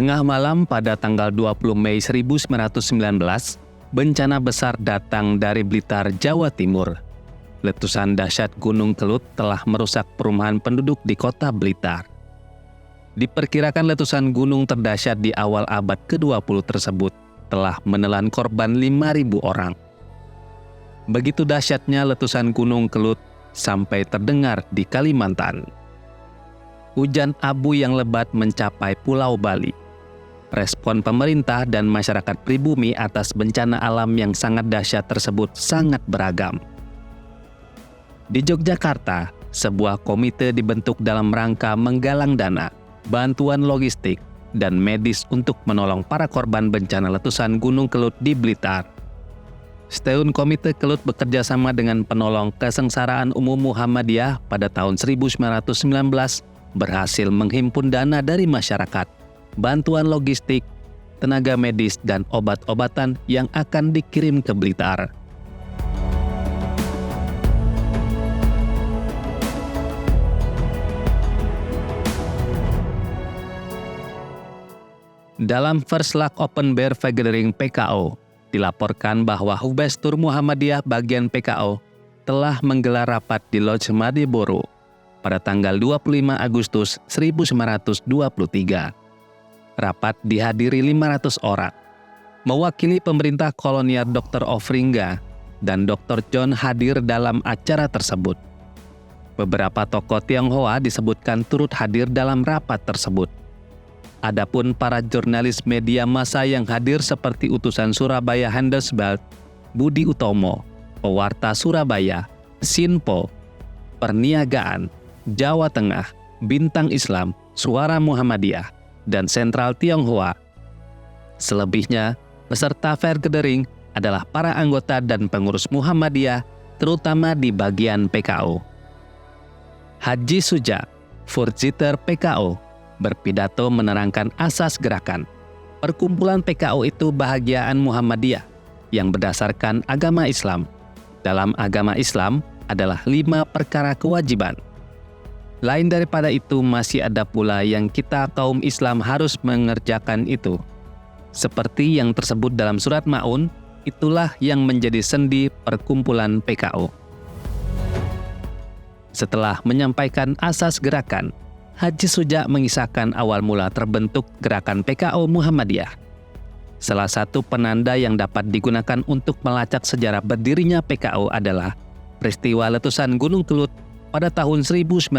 Tengah malam pada tanggal 20 Mei 1919, bencana besar datang dari Blitar, Jawa Timur. Letusan dahsyat Gunung Kelut telah merusak perumahan penduduk di kota Blitar. Diperkirakan letusan gunung terdahsyat di awal abad ke-20 tersebut telah menelan korban 5.000 orang. Begitu dahsyatnya letusan Gunung Kelut sampai terdengar di Kalimantan. Hujan abu yang lebat mencapai Pulau Bali. Respon pemerintah dan masyarakat pribumi atas bencana alam yang sangat dahsyat tersebut sangat beragam. Di Yogyakarta, sebuah komite dibentuk dalam rangka menggalang dana, bantuan logistik, dan medis untuk menolong para korban bencana letusan Gunung Kelut di Blitar. Setahun Komite Kelut bekerja sama dengan penolong Kesengsaraan Umum Muhammadiyah pada tahun 1919 berhasil menghimpun dana dari masyarakat, bantuan logistik, tenaga medis, dan obat-obatan yang akan dikirim ke Blitar. Dalam First Luck Open Bar Gathering PKO, dilaporkan bahwa Hubestur Muhammadiyah bagian PKO telah menggelar rapat di Lodge Malioboro pada tanggal 25 Agustus 1923. Rapat dihadiri 500 orang. Mewakili pemerintah kolonial Dr. Ofringa dan Dr. John hadir dalam acara tersebut. Beberapa tokoh Tionghoa disebutkan turut hadir dalam rapat tersebut. Adapun para jurnalis media massa yang hadir seperti utusan Surabaya Handelsblad, Budi Utomo, Pewarta Surabaya, Sinpo, Perniagaan, Jawa Tengah, Bintang Islam, Suara Muhammadiyah, dan Sentral Tionghoa. Selebihnya, peserta Fair Gathering adalah para anggota dan pengurus Muhammadiyah, terutama di bagian PKO. Haji Suja, Furjiter PKO, berpidato menerangkan asas gerakan. Perkumpulan PKO itu bahagiaan Muhammadiyah yang berdasarkan agama Islam. Dalam agama Islam adalah 5 perkara kewajiban. Lain daripada itu masih ada pula yang kita kaum Islam harus mengerjakan itu. Seperti yang tersebut dalam surat Ma'un, itulah yang menjadi sendi perkumpulan PKO. Setelah menyampaikan asas gerakan, Haji Suja mengisahkan awal mula terbentuk gerakan PKO Muhammadiyah. Salah satu penanda yang dapat digunakan untuk melacak sejarah berdirinya PKO adalah peristiwa letusan Gunung Kelut pada tahun 1919.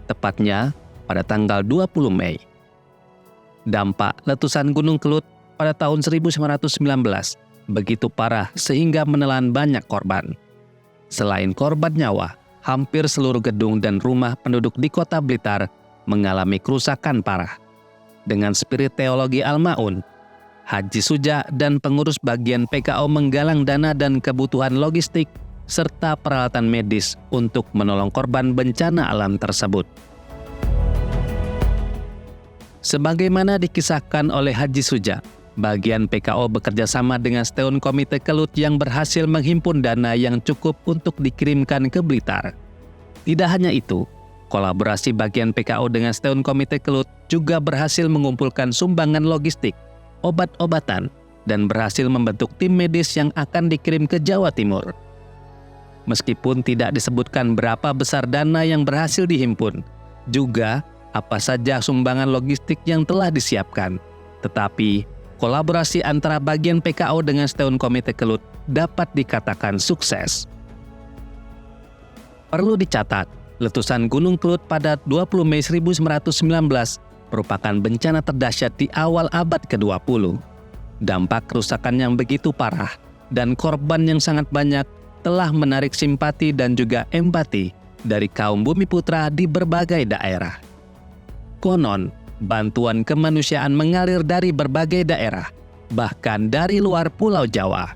Tepatnya pada tanggal 20 Mei. Dampak letusan Gunung Kelut pada tahun 1919 begitu parah sehingga menelan banyak korban. Selain korban nyawa, hampir seluruh gedung dan rumah penduduk di kota Blitar mengalami kerusakan parah. Dengan spirit teologi Al-Ma'un, Haji Suja dan pengurus bagian PKO menggalang dana dan kebutuhan logistik serta peralatan medis untuk menolong korban bencana alam tersebut. Sebagaimana dikisahkan oleh Haji Suja, bagian PKO bekerja sama dengan Setahun Komite Kelut yang berhasil menghimpun dana yang cukup untuk dikirimkan ke Blitar. Tidak hanya itu, kolaborasi bagian PKO dengan Setahun Komite Kelut juga berhasil mengumpulkan sumbangan logistik, obat-obatan, dan berhasil membentuk tim medis yang akan dikirim ke Jawa Timur. Meskipun tidak disebutkan berapa besar dana yang berhasil dihimpun, juga apa saja sumbangan logistik yang telah disiapkan, tetapi kolaborasi antara bagian PKO dengan Setahun Komite Kelut dapat dikatakan sukses. Perlu dicatat, letusan Gunung Kelut pada 20 Mei 1919 merupakan bencana terdahsyat di awal abad ke-20. Dampak kerusakan yang begitu parah dan korban yang sangat banyak telah menarik simpati dan juga empati dari kaum Bumiputra di berbagai daerah. Konon, bantuan kemanusiaan mengalir dari berbagai daerah, bahkan dari luar Pulau Jawa.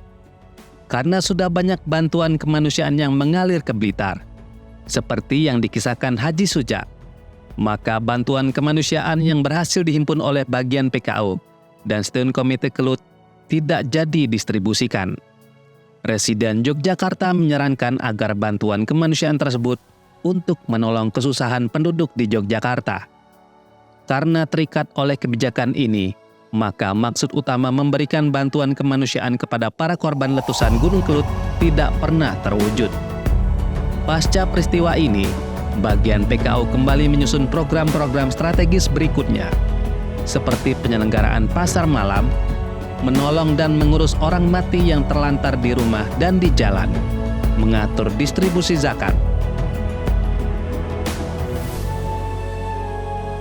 Karena sudah banyak bantuan kemanusiaan yang mengalir ke Blitar, seperti yang dikisahkan Haji Suja, maka bantuan kemanusiaan yang berhasil dihimpun oleh bagian PKO dan Setahun Komite Kelut tidak jadi distribusikan. Residen Yogyakarta menyarankan agar bantuan kemanusiaan tersebut untuk menolong kesusahan penduduk di Yogyakarta. Karena terikat oleh kebijakan ini, maka maksud utama memberikan bantuan kemanusiaan kepada para korban letusan Gunung Kelut tidak pernah terwujud. Pasca peristiwa ini, bagian PKO kembali menyusun program-program strategis berikutnya, seperti penyelenggaraan pasar malam, menolong dan mengurus orang mati yang terlantar di rumah dan di jalan, mengatur distribusi zakat.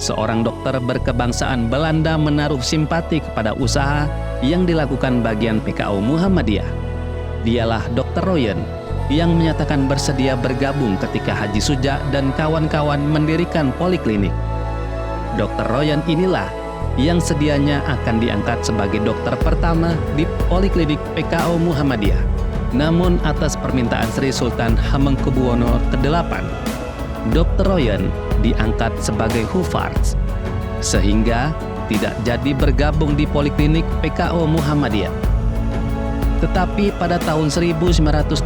Seorang dokter berkebangsaan Belanda menaruh simpati kepada usaha yang dilakukan bagian PKO Muhammadiyah. Dialah Dr. Royen yang menyatakan bersedia bergabung ketika Haji Suja dan kawan-kawan mendirikan poliklinik. Dr. Royen inilah yang sedianya akan diangkat sebagai dokter pertama di poliklinik PKO Muhammadiyah. Namun atas permintaan Sri Sultan Hamengkubuwono ke-8, Dr. Royen diangkat sebagai Hufarz, sehingga tidak jadi bergabung di poliklinik PKO Muhammadiyah. Tetapi pada tahun 1923,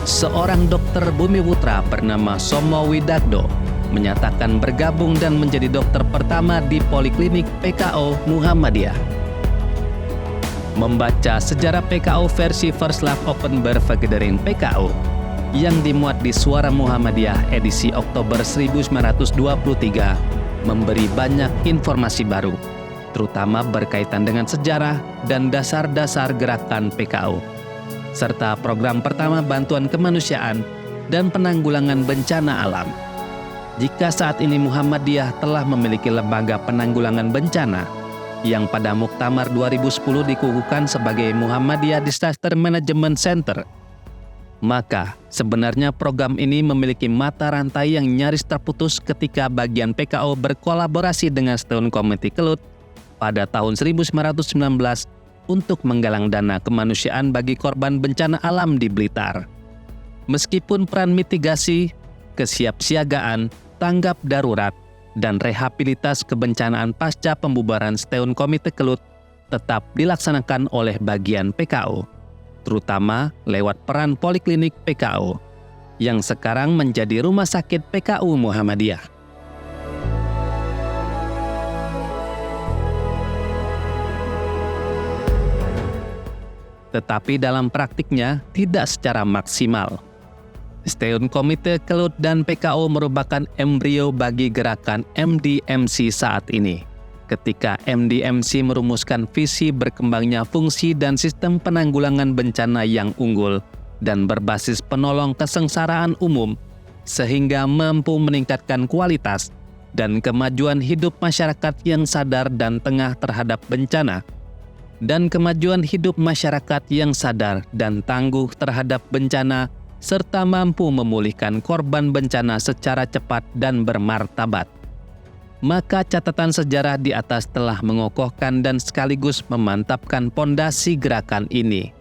seorang dokter bumiputra bernama Somo Widagdo menyatakan bergabung dan menjadi dokter pertama di poliklinik PKO Muhammadiyah. Membaca sejarah PKO versi First Love Open Berfagederin PKO yang dimuat di Suara Muhammadiyah edisi Oktober 1923 memberi banyak informasi baru, terutama berkaitan dengan sejarah dan dasar-dasar gerakan PKO, serta program pertama bantuan kemanusiaan dan penanggulangan bencana alam. Jika saat ini Muhammadiyah telah memiliki lembaga penanggulangan bencana yang pada Muktamar 2010 dikukuhkan sebagai Muhammadiyah Disaster Management Center, maka sebenarnya program ini memiliki mata rantai yang nyaris terputus ketika bagian PKO berkolaborasi dengan Stone Committee Kelut pada tahun 1919 untuk menggalang dana kemanusiaan bagi korban bencana alam di Blitar. Meskipun peran mitigasi, kesiapsiagaan, tanggap darurat, dan rehabilitas kebencanaan pasca pembubaran Stone Committee Kelut tetap dilaksanakan oleh bagian PKO, terutama lewat peran poliklinik PKO, yang sekarang menjadi Rumah Sakit PKU Muhammadiyah. Tetapi dalam praktiknya tidak secara maksimal. Stone Committee Kelut dan PKO merupakan embrio bagi gerakan MDMC saat ini, ketika MDMC merumuskan visi berkembangnya fungsi dan sistem penanggulangan bencana yang unggul dan berbasis penolong kesengsaraan umum, sehingga mampu meningkatkan kualitas dan kemajuan hidup masyarakat yang sadar dan tengah terhadap bencana, dan kemajuan hidup masyarakat yang sadar dan tangguh terhadap bencana, serta mampu memulihkan korban bencana secara cepat dan bermartabat. Maka catatan sejarah di atas telah mengokohkan dan sekaligus memantapkan pondasi gerakan ini.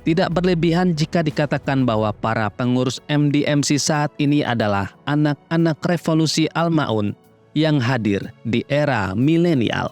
Tidak berlebihan jika dikatakan bahwa para pengurus MDMC saat ini adalah anak-anak revolusi Al-Ma'un yang hadir di era milenial.